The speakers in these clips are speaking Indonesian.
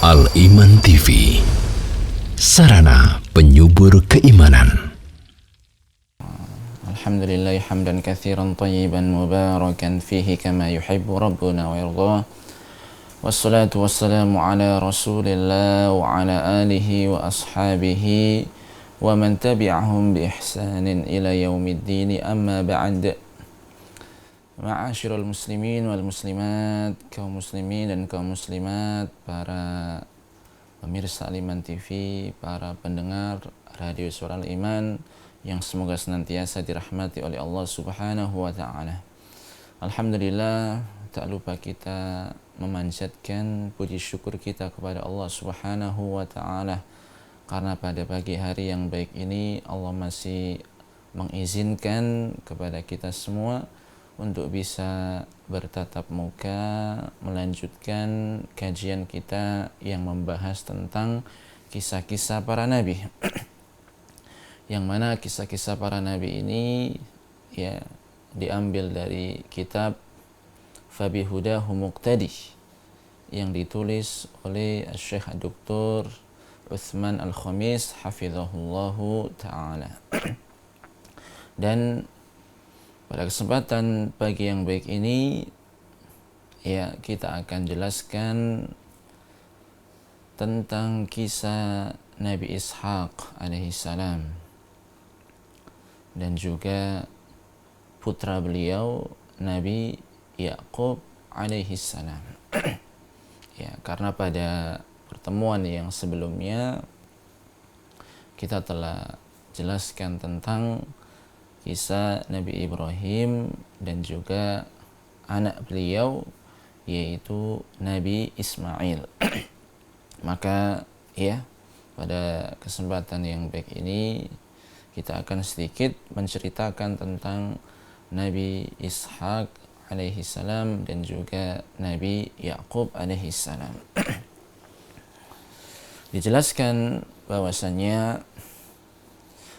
Al-Iman TV, sarana penyubur keimanan. Alhamdulillah hamdan katsiran thayyiban mubarakan fihi kama yuhibbu rabbuna wa yardah. Wassalatu wassalamu ala Rasulillah wa ala alihi wa ashabihi wa man tabi'ahum bi ihsanin ila yaumiddin, amma ba'd. Ma'asyiral muslimin wal muslimat, kaum muslimin dan kaum muslimat, para pemirsa Al-Iman TV, para pendengar Radio Suara Al-Iman yang semoga senantiasa dirahmati oleh Allah Subhanahu wa taala. Alhamdulillah, tak lupa kita memanjatkan puji syukur kita kepada Allah Subhanahu wa taala karena pada pagi hari yang baik ini Allah masih mengizinkan kepada kita semua untuk bisa bertatap muka melanjutkan kajian kita yang membahas tentang kisah-kisah para nabi. Yang mana kisah-kisah para nabi ini ya diambil dari kitab Fabihudahu Muqtadi yang ditulis oleh Syekh Dr. Utsman Al-Khamis hafizahullahu taala. Dan pada kesempatan pagi yang baik ini ya kita akan jelaskan tentang kisah Nabi Ishaq alaihissalam dan juga putra beliau Nabi Yaqub alaihissalam. Ya, karena pada pertemuan yang sebelumnya kita telah jelaskan tentang kisah Nabi Ibrahim dan juga anak beliau yaitu Nabi Ismail. Maka ya pada kesempatan yang baik ini kita akan sedikit menceritakan tentang Nabi Ishaq alaihissalam dan juga Nabi Yaqub alaihissalam. Dijelaskan bahwasanya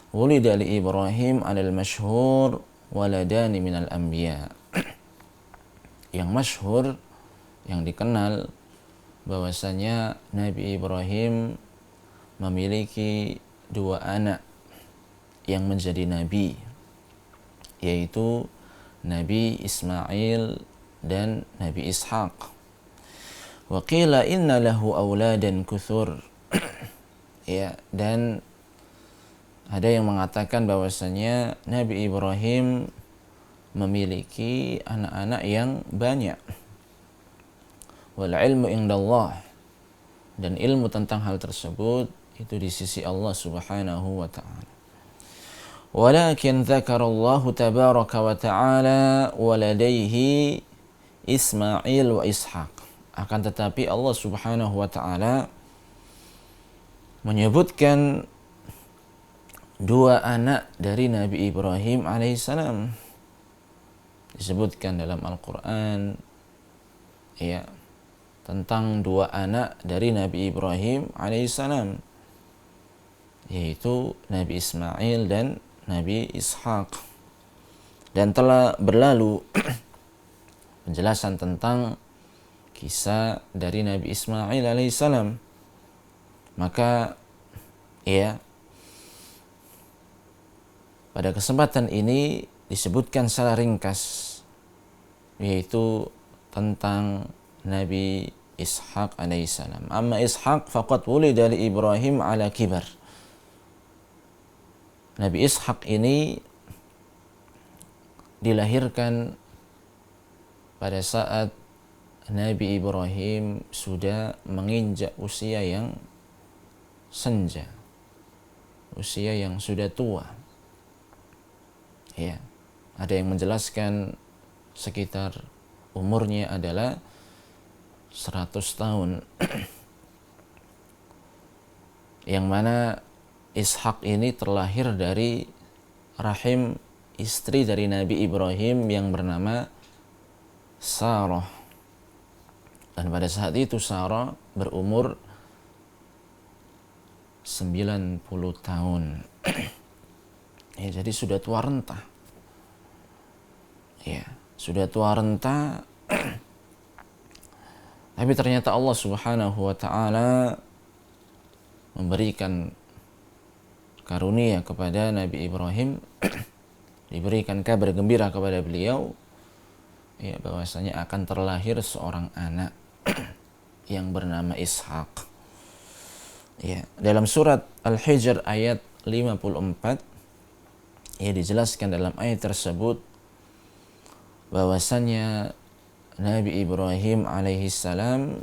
wulida li Ibrahim alal masyhur waladani minal anbiya. Yang masyhur, yang dikenal bahwasanya Nabi Ibrahim memiliki dua anak yang menjadi nabi, yaitu Nabi Ismail dan Nabi Ishaq. Wa qila inna lahu auladan kuthur. Ya, dan ada yang mengatakan bahwasanya Nabi Ibrahim memiliki anak-anak yang banyak. Wal ilmu indallah, dan ilmu tentang hal tersebut itu di sisi Allah Subhanahu wa taala. Walakin dzakarallahu tabaraka wa taala waladaihi Ismail wa Ishaq. Akan tetapi Allah Subhanahu wa taala menyebutkan dua anak dari Nabi Ibrahim alaihissalam. Disebutkan dalam Al-Quran ya tentang dua anak dari Nabi Ibrahim alaihissalam, yaitu Nabi Ismail dan Nabi Ishaq. Dan telah berlalu penjelasan tentang kisah dari Nabi Ismail alaihissalam. Maka ya pada kesempatan ini disebutkan secara ringkas, yaitu tentang Nabi Ishaq alaihissalam. Amma Ishaq faqad wulida li Ibrahim ala kibar. Nabi Ishaq ini dilahirkan pada saat Nabi Ibrahim sudah menginjak usia yang senja, usia yang sudah tua. Ya, ada yang menjelaskan sekitar umurnya adalah 100 tahun. Yang mana Ishaq ini terlahir dari rahim istri dari Nabi Ibrahim yang bernama Sarah. Dan pada saat itu Sarah berumur 90 tahun. Ya, jadi sudah tua renta. Ya, sudah tua renta Tapi ternyata Allah Subhanahu wa taala memberikan karunia kepada Nabi Ibrahim, diberikan kabar gembira kepada beliau, ya, bahwasanya akan terlahir seorang anak yang bernama Ishak. Ya, dalam surat Al-Hijr ayat 54, ya, dijelaskan dalam ayat tersebut bahwasanya Nabi Ibrahim alaihissalam,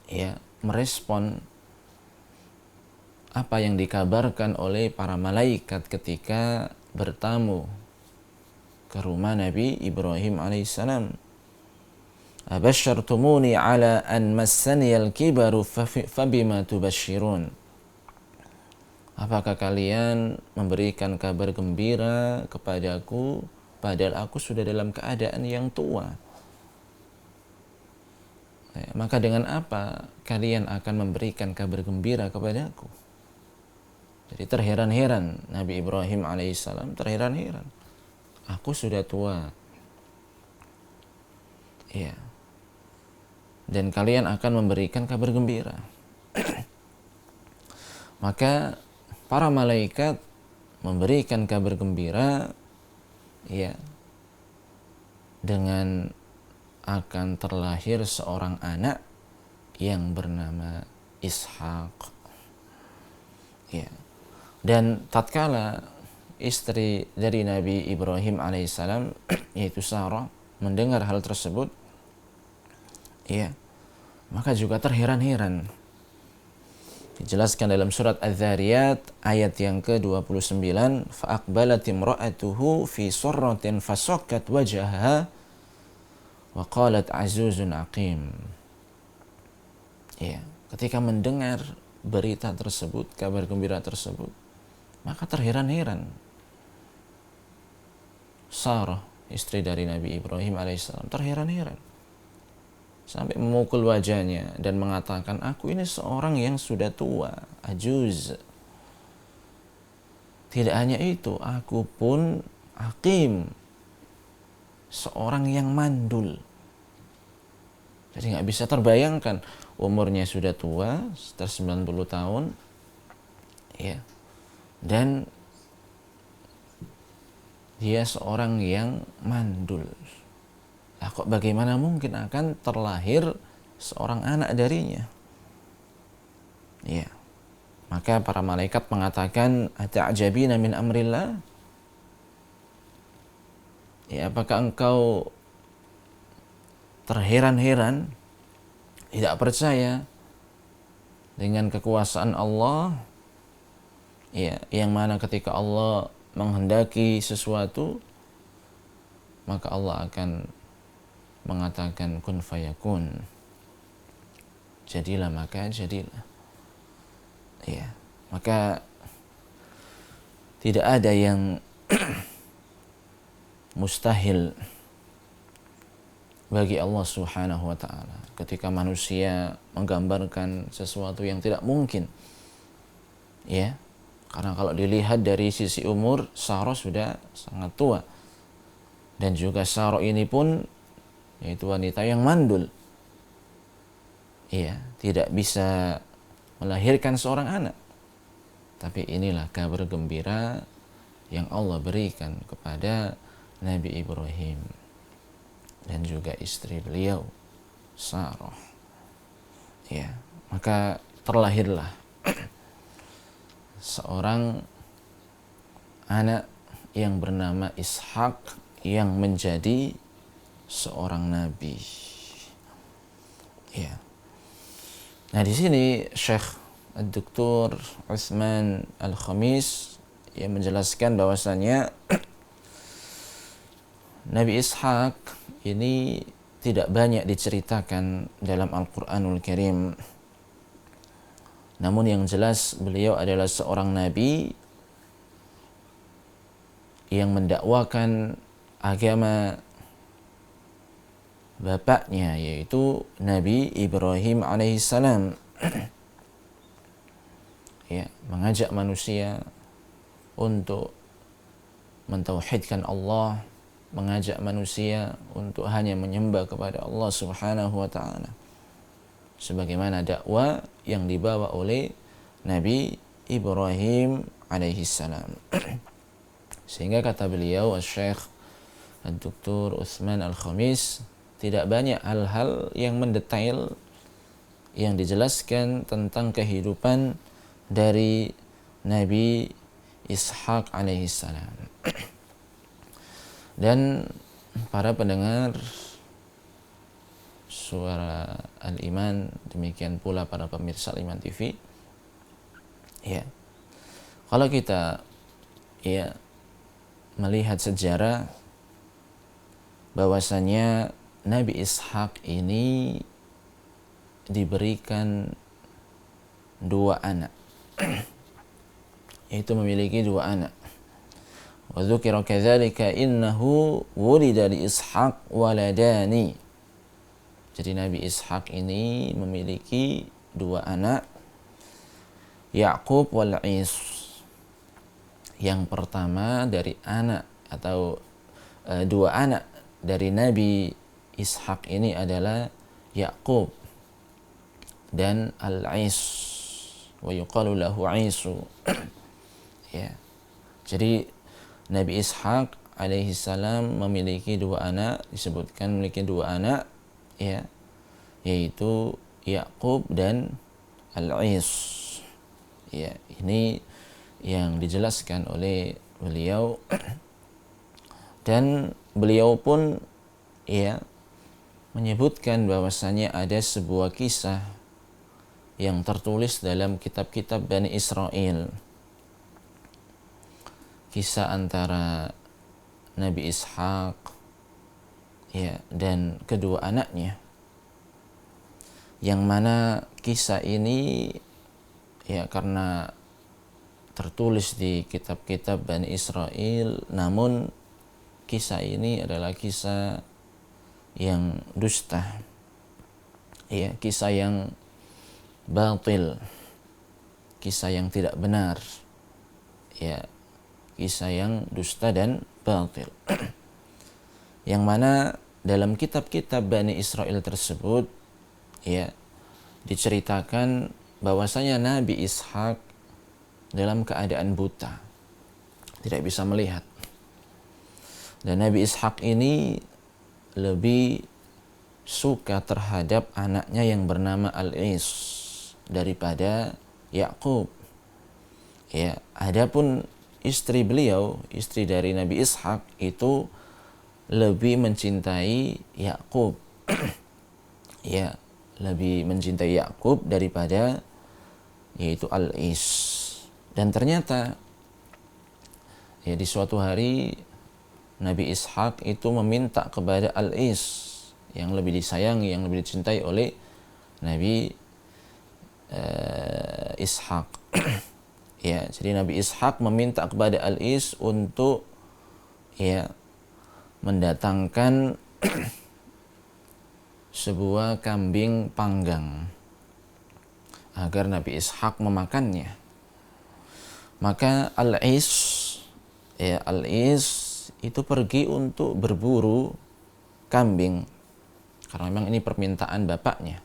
ya, merespon apa yang dikabarkan oleh para malaikat ketika bertamu ke rumah Nabi Ibrahim alaihissalam. Abasyartumuni ala an massaniyal kibaru fabima tubashirun. Apakah kalian memberikan kabar gembira kepadaku padahal aku sudah dalam keadaan yang tua? Ya, maka dengan apa kalian akan memberikan kabar gembira kepadaku? Jadi terheran-heran Nabi Ibrahim alaihissalam, terheran-heran. Aku sudah tua. Ya. Dan kalian akan memberikan kabar gembira. Maka para malaikat memberikan kabar gembira, ya, dengan akan terlahir seorang anak yang bernama Ishak. Ya. Dan tatkala istri dari Nabi Ibrahim alaihissalam yaitu Sarah mendengar hal tersebut, ya, maka juga terheran-heran. Dijelaskan dalam surat Az-Zariyat ayat yang ke-29, fa'aqbalat imra'atuhu fi surratin fasakkat wajhaha wa qalat azuzun aqim. Ya, ketika mendengar berita tersebut, kabar gembira tersebut, maka terheran-heran Sarah, istri dari Nabi Ibrahim alaihissalam, terheran-heran sampai memukul wajahnya dan mengatakan, aku ini seorang yang sudah tua, ajuz. Tidak hanya itu, aku pun aqim, seorang yang mandul. Jadi nggak bisa terbayangkan, umurnya sudah tua, sekitar 90 tahun, ya, dan dia seorang yang mandul. Nah, kok bagaimana mungkin akan terlahir seorang anak darinya? Ya. Maka para malaikat mengatakan, ata'jabina min amrillah? Ya, apakah engkau terheran-heran, tidak percaya dengan kekuasaan Allah, ya, yang mana ketika Allah menghendaki sesuatu, maka Allah akan mengatakan kun fayakun, jadilah maka jadilah. Ya, maka tidak ada yang mustahil bagi Allah Subhanahu wa taala ketika manusia menggambarkan sesuatu yang tidak mungkin. Ya. Karena kalau dilihat dari sisi umur, Sarah sudah sangat tua. Dan juga Sarah ini pun yaitu wanita yang mandul. Iya, tidak bisa melahirkan seorang anak. Tapi inilah kabar gembira yang Allah berikan kepada Nabi Ibrahim dan juga istri beliau Sarah. Ya, maka terlahirlah seorang anak yang bernama Ishak yang menjadi seorang nabi. Ya. Nah, di sini Syekh Dr. Utsman Al-Khamis yang menjelaskan bahwasanya Nabi Ishak ini tidak banyak diceritakan dalam Al-Quranul Karim. Namun yang jelas beliau adalah seorang nabi yang mendakwakan agama bapaknya, yaitu Nabi Ibrahim alaihissalam. Ya, mengajak manusia untuk mentauhidkan Allah, mengajak manusia untuk hanya menyembah kepada Allah Subhanahu wa taala. sebagaimana dakwah yang dibawa oleh Nabi Ibrahim alaihi salam. Sehingga kata beliau Syekh Dr. Utsman Al-Khamis, tidak banyak hal-hal yang mendetail yang dijelaskan tentang kehidupan dari Nabi Ishaq alaihi salam. Dan para pendengar Suara Al-Iman, demikian pula para pemirsa Al-Iman TV, ya, kalau kita melihat sejarah bahwasanya Nabi Ishaq ini diberikan 2 anak, yaitu memiliki 2 anak. Wa dzukira kadzalika innahu wulida li Ishaq waladani. Jadi Nabi Ishaq ini memiliki 2 anak, Yaqub wal Is. Yang pertama dari anak atau 2 anak dari Nabi Ishaq ini adalah Yaqub dan Al-Is, wa yuqalu lahu Isu. Ya. Jadi Nabi Ishaq alaihi salam memiliki 2 anak, disebutkan memiliki 2 anak, ya, yaitu Yaqub dan Al-Is. Ya, ini yang dijelaskan oleh beliau. Dan beliau pun menyebutkan bahwasanya ada sebuah kisah yang tertulis dalam kitab-kitab Bani Israel. Kisah antara Nabi Ishaq dan kedua anaknya, yang mana kisah ini karena tertulis di kitab-kitab Bani Israel, namun kisah ini adalah kisah yang dusta, kisah yang batil, kisah yang tidak benar, kisah yang dusta dan batil. Yang mana dalam kitab-kitab Bani Israel tersebut diceritakan bahwasanya Nabi Ishaq dalam keadaan buta, tidak bisa melihat. Dan Nabi Ishaq ini lebih suka terhadap anaknya yang bernama Al-Is daripada Yaqub. Adapun istri beliau, istri dari Nabi Ishaq itu lebih mencintai Yaqub. Lebih mencintai Yaqub daripada yaitu Al-Is. Dan ternyata di suatu hari Nabi Ishaq itu meminta kepada Al-Is, yang lebih disayangi, yang lebih dicintai oleh Nabi Ishaq. Jadi Nabi Ishaq meminta kepada Al-Is untuk mendatangkan sebuah kambing panggang agar Nabi Ishaq memakannya. Maka Al-Is itu pergi untuk berburu kambing, karena memang ini permintaan bapaknya.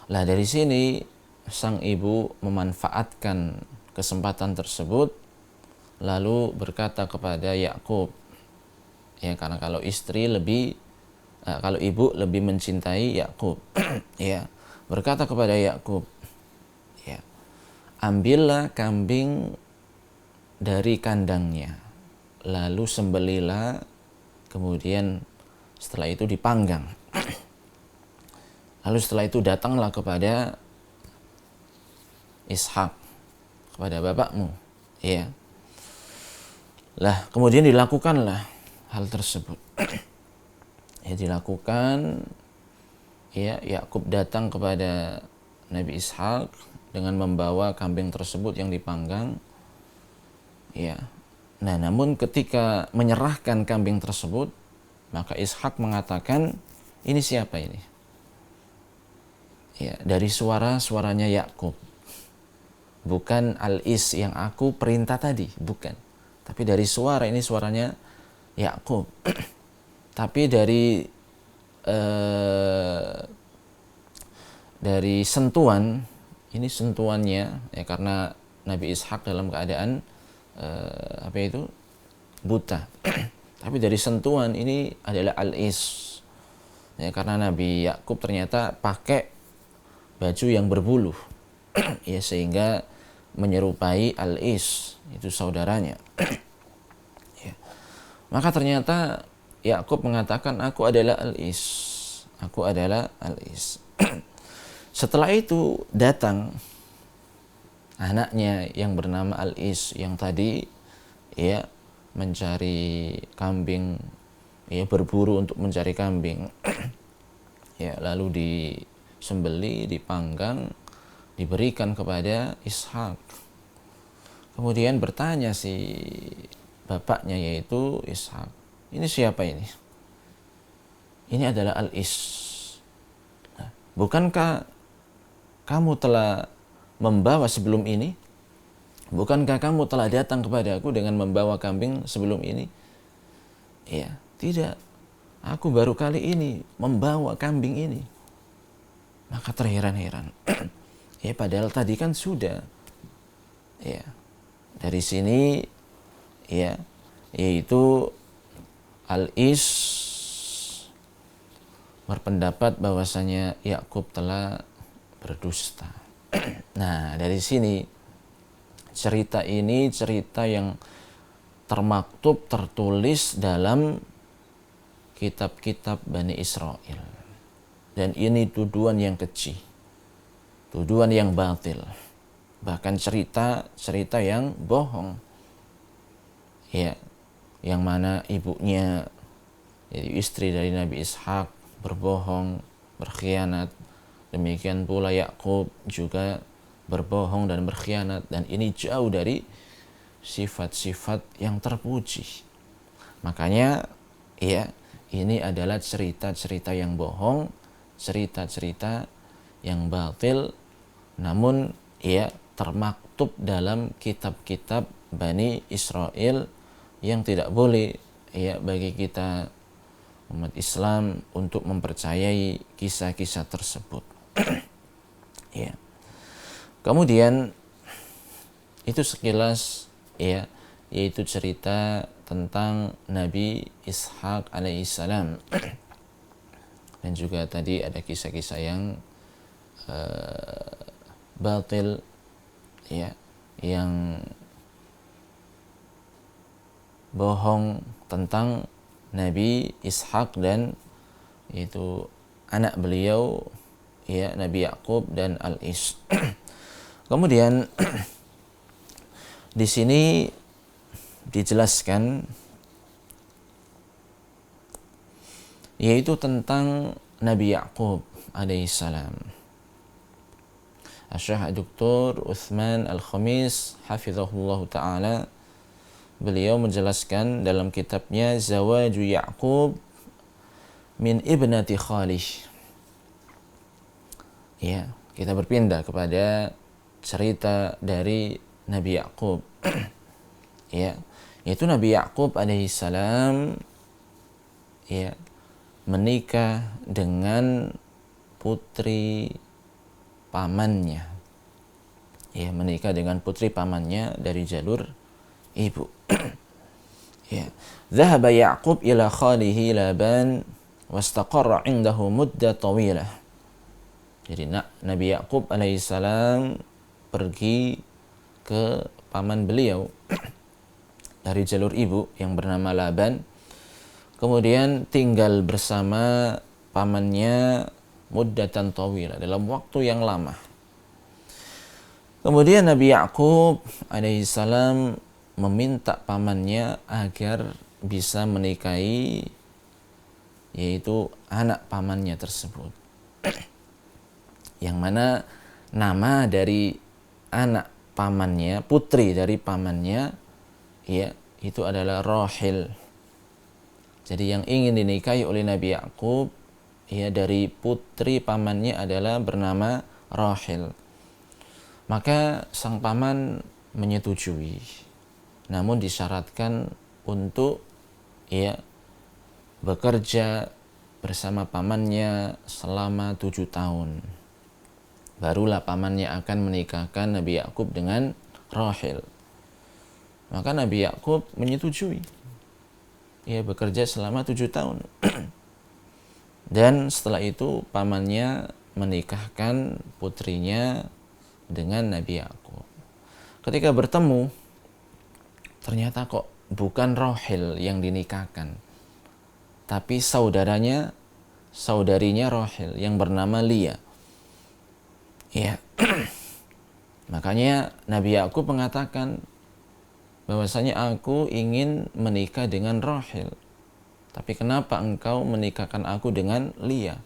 Lah dari sini sang ibu memanfaatkan kesempatan tersebut, lalu berkata kepada Yaqub, karena kalau ibu lebih mencintai Yaqub, berkata kepada Yaqub, ambillah kambing dari kandangnya, lalu sembelilah, kemudian setelah itu dipanggang. Lalu setelah itu datanglah kepada Ishaq, kepada bapakmu. Lah kemudian dilakukanlah hal tersebut. Dilakukan. Yakub datang kepada Nabi Ishaq dengan membawa kambing tersebut yang dipanggang. Nah, namun ketika menyerahkan kambing tersebut, maka Ishaq mengatakan, ini siapa ini? Dari suaranya Yakub, bukan Al-Is yang aku perintah tadi, bukan. Tapi dari suara, ini suaranya Yakub. Tapi dari dari sentuhan, ini sentuhannya ya, karena Nabi Ishak dalam keadaan buta. Tapi dari sentuhan ini adalah al-is. Ya, karena Nabi Yakub ternyata pakai baju yang berbulu. Ya, sehingga menyerupai al-is, itu saudaranya. Ya. Maka ternyata Yakub mengatakan, aku adalah al-is. Aku adalah al-is. Setelah itu datang anaknya yang bernama al-is, yang tadi ya mencari kambing, ya berburu untuk mencari kambing. Ya, lalu disembeli, dipanggang, diberikan kepada Ishak. Kemudian bertanya si bapaknya, yaitu Ishak, ini siapa ini? Ini adalah al-is. Nah, bukankah kamu telah membawa sebelum ini? Bukankah kamu telah datang kepada aku dengan membawa kambing sebelum ini? Ya, tidak. Aku baru kali ini membawa kambing ini. Maka terheran-heran. Ya, padahal tadi kan sudah. Ya. Dari sini ya, yaitu al-is berpendapat bahwasanya Yakub telah berdusta. Nah, dari sini cerita ini cerita yang termaktub, tertulis dalam kitab-kitab Bani Israel. Dan ini tuduhan yang keji, tuduhan yang batil, bahkan cerita yang bohong. Ya, yang mana ibunya, jadi istri dari Nabi Ishak, berbohong, berkhianat. Demikian pula Yakub juga berbohong dan berkhianat, dan ini jauh dari sifat-sifat yang terpuji. Makanya ya, ini adalah cerita-cerita yang bohong, cerita-cerita yang batil, namun ya termaktub dalam kitab-kitab Bani Israel, yang tidak boleh ya bagi kita umat Islam untuk mempercayai kisah-kisah tersebut. Ya. Kemudian itu sekilas ya, yaitu cerita tentang Nabi Ishak alaihissalam. Dan juga tadi ada kisah-kisah yang batil ya, yang bohong tentang Nabi Ishak dan itu anak beliau ya, Nabi Yakub dan al-is. Kemudian di sini dijelaskan yaitu tentang Nabi Yakub alaihissalam. Syekh Dr. Uthman Al-Khamis hafizahullah ta'ala, beliau menjelaskan dalam kitabnya Zawaju Yakub min ibnati Khalih. Ya, kita berpindah kepada cerita dari Nabi Yakub. Ya, yaitu Nabi Yakub alaihissalam ya menikah dengan putri pamannya. Ya, menikah dengan putri pamannya dari jalur ibu. Ya, dhahaba Ya'qub ila khalihi Laban wastaqarra 'indahu muddah tawilah. Jadi Nabi Yakub alaihissalam pergi ke paman beliau dari jalur ibu yang bernama Laban, kemudian tinggal bersama pamannya muddatan tawilah, dalam waktu yang lama. Kemudian Nabi Yakub alaihissalam meminta pamannya agar bisa menikahi yaitu anak pamannya tersebut, yang mana nama dari anak pamannya, putri dari pamannya ya, itu adalah Rahil. Jadi yang ingin dinikahi oleh Nabi Yakub ya dari putri pamannya adalah bernama Rahil. Maka sang paman menyetujui, namun disyaratkan untuk ya bekerja bersama pamannya selama 7 tahun. barulah pamannya akan menikahkan Nabi Yakub dengan Rahil. Maka Nabi Yakub menyetujui. Ia bekerja selama 7 tahun. Dan setelah itu pamannya menikahkan putrinya dengan Nabi Yakub. Ketika bertemu, ternyata kok bukan Rahil yang dinikahkan, tapi saudarinya Rahil yang bernama Lia. Ya. Makanya Nabi Yakub mengatakan bahwasanya aku ingin menikah dengan Rahil. Tapi kenapa engkau menikahkan aku dengan Lia?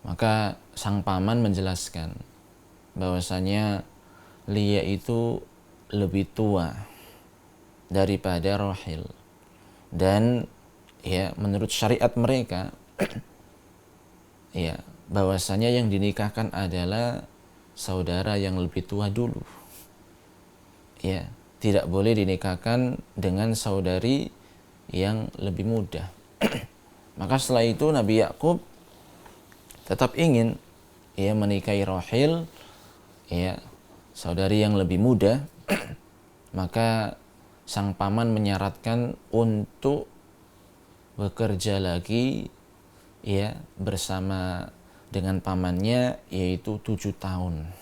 Maka sang paman menjelaskan bahwasanya Lia itu lebih tua daripada Rahil. Dan ya menurut syariat mereka ya bahwasanya yang dinikahkan adalah saudara yang lebih tua dulu. Ya, tidak boleh dinikahkan dengan saudari yang lebih muda. Maka setelah itu Nabi Yakub tetap ingin ya menikahi Rahil, ya saudari yang lebih muda. Maka sang paman menyaratkan untuk bekerja lagi ya bersama dengan pamannya, yaitu 7 tahun.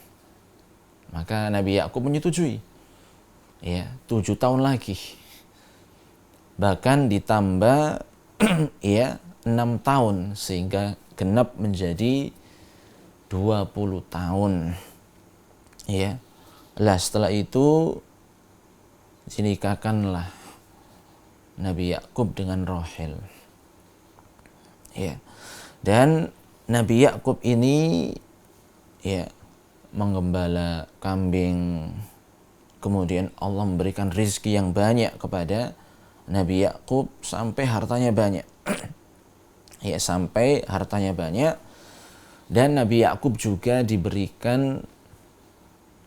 Maka Nabi Yakub menyetujui ya 7 tahun lagi, bahkan ditambah ya 6 tahun sehingga genap menjadi 20 tahun ya. Lah setelah itu dinikahkanlah Nabi Yakub dengan Rahil ya. Dan Nabi Yakub ini ya menggembala kambing, kemudian Allah memberikan rizki yang banyak kepada Nabi Yakub sampai hartanya banyak. Ya, sampai hartanya banyak. Dan Nabi Yakub juga diberikan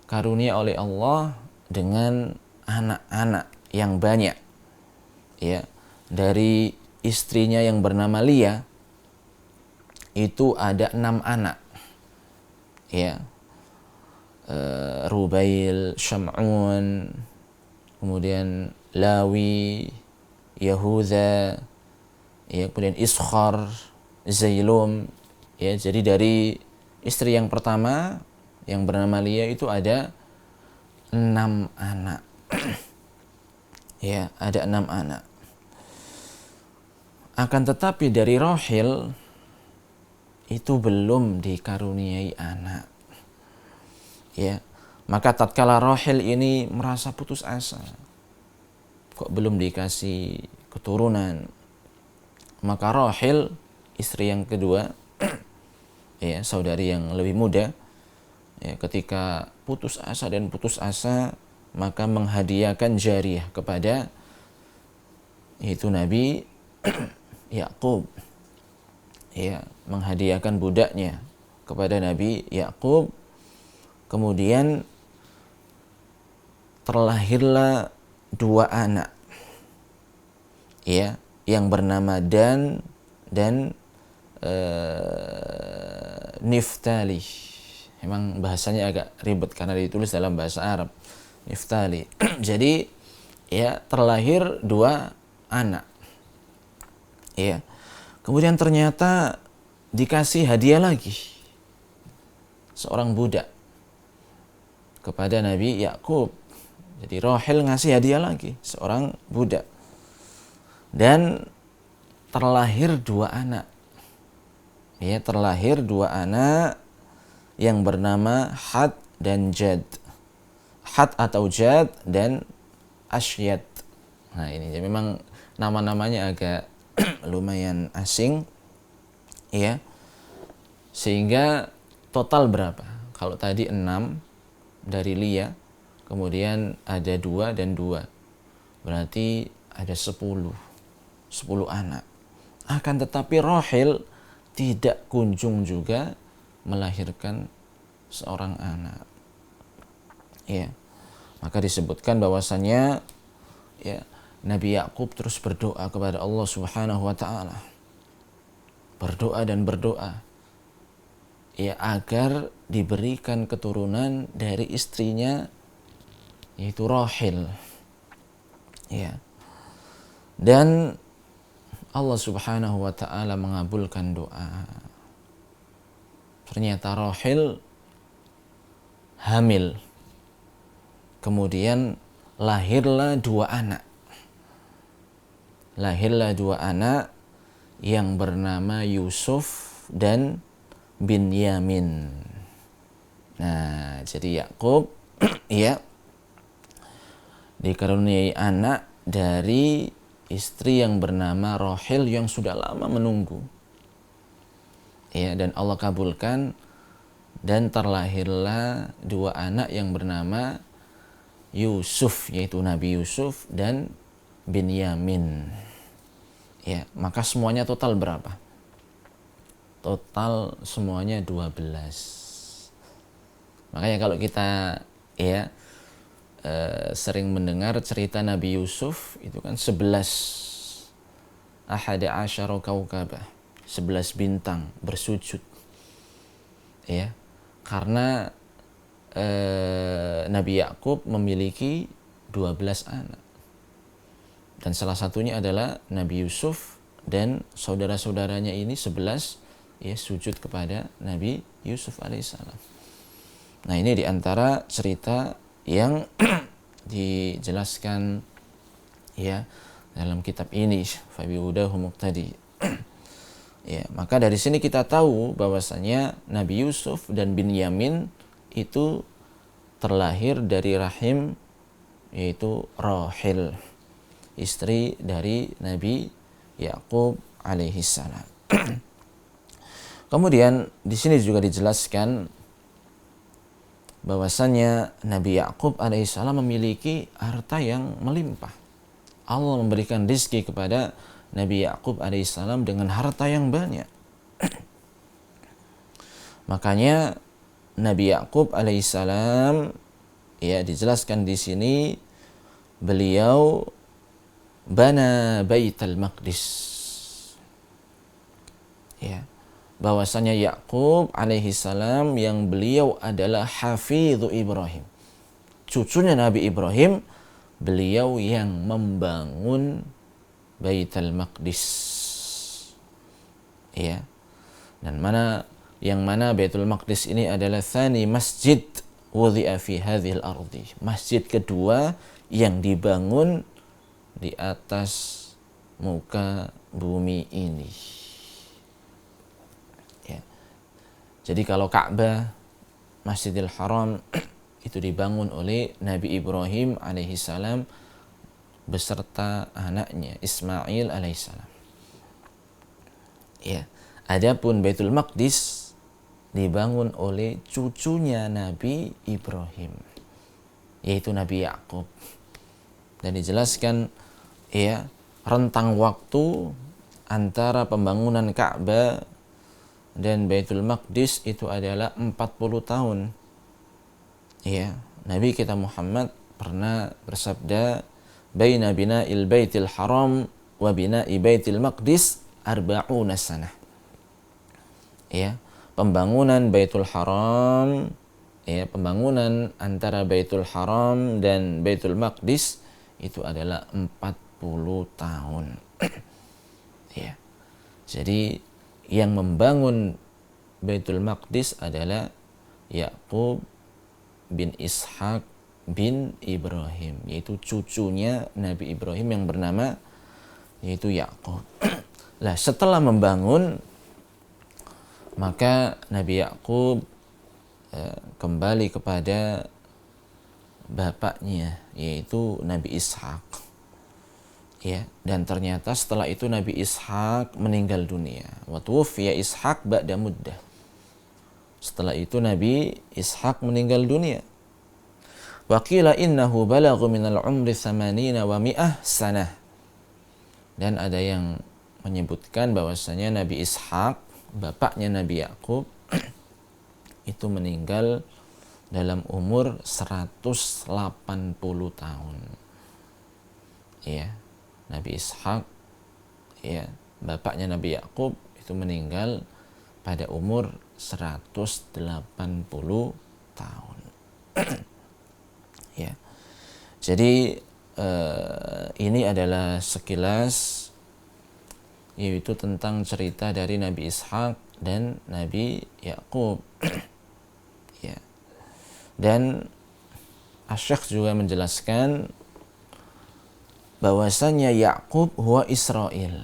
karunia oleh Allah dengan anak-anak yang banyak. Ya, dari istrinya yang bernama Lia itu ada 6 anak. Ya. Rubail, Syam'un, kemudian Lawi, Yahuda, ya, kemudian Iskhar, Zailum. Ya, jadi dari istri yang pertama yang bernama Lia itu ada 6 anak. Ya, ada 6 anak. Akan tetapi dari Rahil itu belum dikaruniai anak. Ya, maka tatkala Rahil ini merasa putus asa, kok belum dikasih keturunan, maka Rahil, istri yang kedua, ya saudari yang lebih muda, ya, ketika putus asa, maka menghadiahkan jariyah kepada itu Nabi Yakub. Ya, menghadiahkan budaknya kepada Nabi Yakub. Kemudian terlahirlah 2 anak, ya, yang bernama Dan dan Niftali. Memang bahasanya agak ribet karena ditulis dalam bahasa Arab, Niftali. Jadi ya terlahir 2 anak. Ya. Kemudian ternyata dikasih hadiah lagi seorang budak kepada Nabi Yakub. Jadi Rahil ngasih hadiah lagi seorang budak. Dan terlahir 2 anak. Ya, terlahir 2 anak yang bernama Had dan Jad. Had atau Jad dan Ashyad. Nah, ini ya, memang nama-namanya agak lumayan asing. Ya. Sehingga total berapa? Kalau tadi 6 dari Lia, kemudian ada 2 dan 2. Berarti ada 10 anak. Akan tetapi Rahil tidak kunjung juga melahirkan seorang anak. Ya. Maka disebutkan bahwasanya ya Nabi Yakub terus berdoa kepada Allah Subhanahu wa taala. Berdoa dan berdoa ya agar diberikan keturunan dari istrinya yaitu Rahil. Ya. Dan Allah Subhanahu wa taala mengabulkan doa. Ternyata Rahil hamil. Kemudian lahirlah dua anak. Lahirlah dua anak yang bernama Yusuf dan Binyamin. Nah, jadi Yakub ya dikaruniai anak dari istri yang bernama Rahil yang sudah lama menunggu. Ya, dan Allah kabulkan dan terlahirlah dua anak yang bernama Yusuf, yaitu Nabi Yusuf dan Binyamin. Ya, maka semuanya total berapa? Total semuanya 12. Makanya kalau kita ya sering mendengar cerita Nabi Yusuf itu kan 11 ahada asyara kaukabah, 11 bintang bersujud. Ya. Karena Nabi Yakub memiliki 12 anak. Dan salah satunya adalah Nabi Yusuf dan saudara-saudaranya ini 11 ya sujud kepada Nabi Yusuf alaihissalam. Nah, ini diantara cerita yang dijelaskan ya dalam kitab ini Fabihudahu Muqtadi. Ya, maka dari sini kita tahu bahwasanya Nabi Yusuf dan Binyamin itu terlahir dari rahim yaitu Rahil, istri dari Nabi Yakub alaihissalam. Kemudian di sini juga dijelaskan bahwasanya Nabi Yakub alaihissalam memiliki harta yang melimpah. Allah memberikan rezeki kepada Nabi Yakub alaihissalam dengan harta yang banyak. Makanya Nabi Yakub alaihissalam ya dijelaskan di sini beliau bana Baitul Maqdis. Ya. Bahwasanya Yakub alaihissalam yang beliau adalah hafidhu Ibrahim. Cucunya Nabi Ibrahim, beliau yang membangun Baitul Maqdis. Ya. Dan yang mana Baitul Maqdis ini adalah tsani masjid wudhi'a fi hadhil ardi. Masjid kedua yang dibangun di atas muka bumi ini. Ya. Jadi kalau Ka'bah, Masjidil Haram itu dibangun oleh Nabi Ibrahim alaihissalam beserta anaknya Ismail alaihissalam. Ya. Adapun Baitul Maqdis dibangun oleh cucunya Nabi Ibrahim, yaitu Nabi Yakub. Dan dijelaskan ya rentang waktu antara pembangunan Ka'bah dan Baitul Maqdis itu adalah 40 tahun. Ya, Nabi kita Muhammad pernah bersabda, "Baina bina'il Baitil Haram wa bina'i Baitil Maqdis arba'una sanah." Ya, pembangunan Baitul Haram, ya, pembangunan antara Baitul Haram dan Baitul Maqdis itu adalah 40 tahun. Ya. Jadi yang membangun Baitul Maqdis adalah Yakub bin Ishaq bin Ibrahim, yaitu cucunya Nabi Ibrahim yang bernama yaitu Yakub. Lah, setelah membangun, maka Nabi Yakub kembali kepada bapaknya yaitu Nabi Ishaq. Ya, dan ternyata setelah itu Nabi Ishaq meninggal dunia. Wa tuwfiya Ishaq ba'da muddah. Setelah itu Nabi Ishaq meninggal dunia. Wa qila innahu balagha minal umri 80 wa 100 sanah. Dan ada yang menyebutkan bahwasanya Nabi Ishaq, bapaknya Nabi Yakub, itu meninggal dalam umur 180 tahun. Ya, Nabi Ishaq, ya, bapaknya Nabi Yakub itu meninggal pada umur 180 tahun. Ya. Jadi ini adalah sekilas, yaitu tentang cerita dari Nabi Ishak dan Nabi Yakub. Ya. Dan Asy-Syaikh juga menjelaskan bahwasanya Yakub huwa Israil.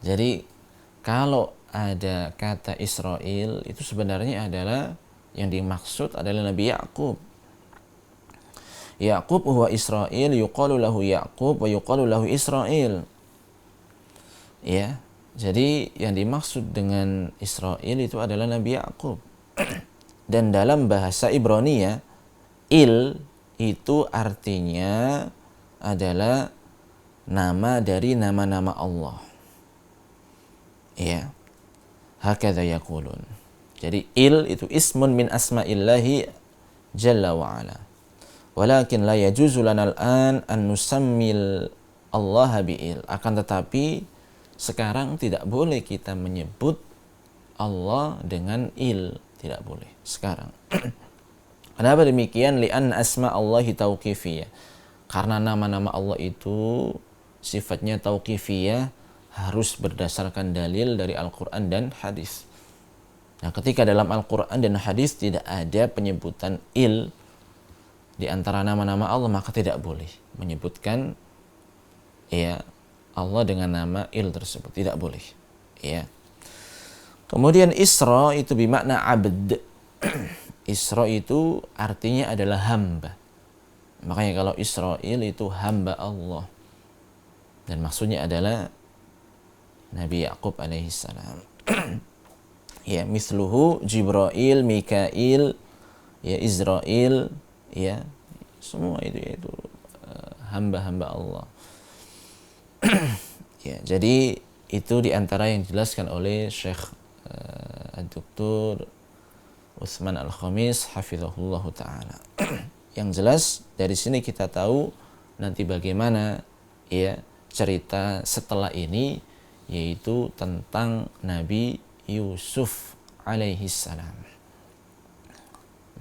Jadi kalau ada kata Israil itu sebenarnya adalah yang dimaksud adalah Nabi Yakub. Yakub huwa Israil, yuqalu lahu Yakub wa yuqalu lahu Israil. Ya, jadi yang dimaksud dengan Israil itu adalah Nabi Yakub. Dan dalam bahasa Ibrani ya, il itu artinya adalah nama dari nama-nama Allah. Ya, hakadha yaqulun. Jadi il itu ismun min asma'illahi jalla wa ala. Walakin la yajuzu lana al-an an nusammil Allah bi'il. Akan tetapi sekarang tidak boleh kita menyebut Allah dengan il, tidak boleh sekarang. Kenapa demikian? Li'an asma Allahi tauqifiyah. Karena nama-nama Allah itu sifatnya tauqifiyah, harus berdasarkan dalil dari Al-Quran dan hadis. Nah, ketika dalam Al-Quran dan hadis tidak ada penyebutan il di antara nama-nama Allah, maka tidak boleh menyebutkan ya Allah dengan nama il tersebut, tidak boleh. Ya. Kemudian Isra itu bermakna abd. Isra itu artinya adalah hamba. Makanya kalau Israil itu hamba Allah. Dan maksudnya adalah Nabi Yakub alaihissalam. Ya, misluhu Jibril, Mikail, ya Israil, ya semua itu hamba-hamba Allah. Ya, jadi itu diantara yang dijelaskan oleh Syekh Dr. Utsman Al-Khamis hafizahullah ta'ala. Yang jelas dari sini kita tahu nanti bagaimana ya cerita setelah ini, yaitu tentang Nabi Yusuf alaihi salam.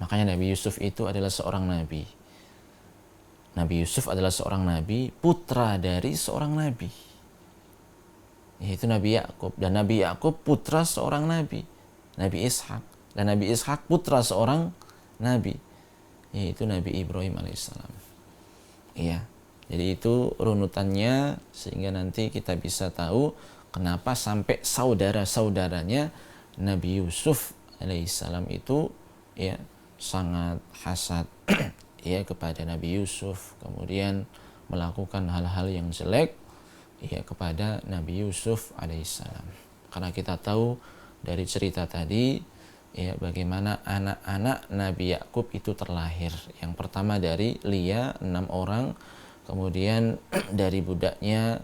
Makanya Nabi Yusuf itu adalah seorang nabi. Nabi Yusuf adalah seorang nabi, putra dari seorang nabi, yaitu Nabi Yakub. Dan Nabi Yakub putra seorang nabi, Nabi Ishak. Dan Nabi Ishak putra seorang nabi, yaitu Nabi Ibrahim alaihissalam. Iya. Jadi itu runutannya, sehingga nanti kita bisa tahu kenapa sampai saudara-saudaranya Nabi Yusuf alaihissalam itu ya sangat hasad ya kepada Nabi Yusuf, kemudian melakukan hal-hal yang jelek ya kepada Nabi Yusuf alaihissalam. Karena kita tahu dari cerita tadi ya bagaimana anak-anak Nabi Yakub itu terlahir. Yang pertama dari Lia 6 orang, kemudian dari budaknya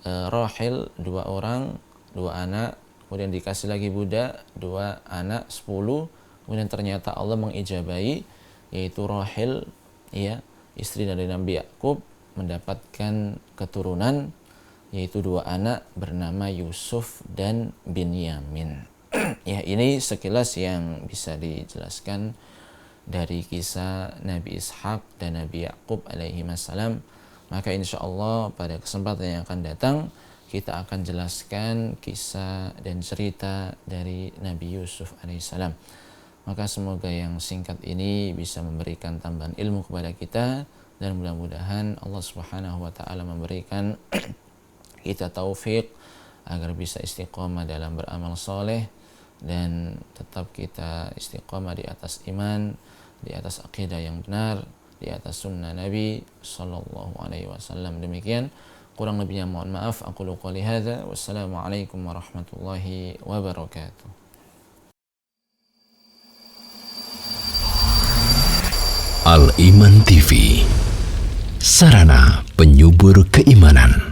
Rahil 2 orang, 2 anak, kemudian dikasih lagi budak 2 anak 10, kemudian ternyata Allah mengijabahi, yaitu Rahil ya istri dari Nabi Yakub mendapatkan keturunan, yaitu 2 anak bernama Yusuf dan Binyamin. Ya, ini sekilas yang bisa dijelaskan dari kisah Nabi Ishak dan Nabi Yakub alaihi wassalam. Maka insya Allah pada kesempatan yang akan datang kita akan jelaskan kisah dan cerita dari Nabi Yusuf alaihissalam. Maka semoga yang singkat ini bisa memberikan tambahan ilmu kepada kita, dan mudah-mudahan Allah Subhanahu wa taala memberikan kita taufik agar bisa istiqomah dalam beramal soleh, dan tetap kita istiqomah di atas iman, di atas akidah yang benar, di atas sunnah Nabi sallallahu alaihi wasallam. Demikian, kurang lebihnya mohon maaf. Aqulu qouli hadza, wassalamualaikum warahmatullahi wabarakatuh. Al-Iman TV, sarana penyubur keimanan.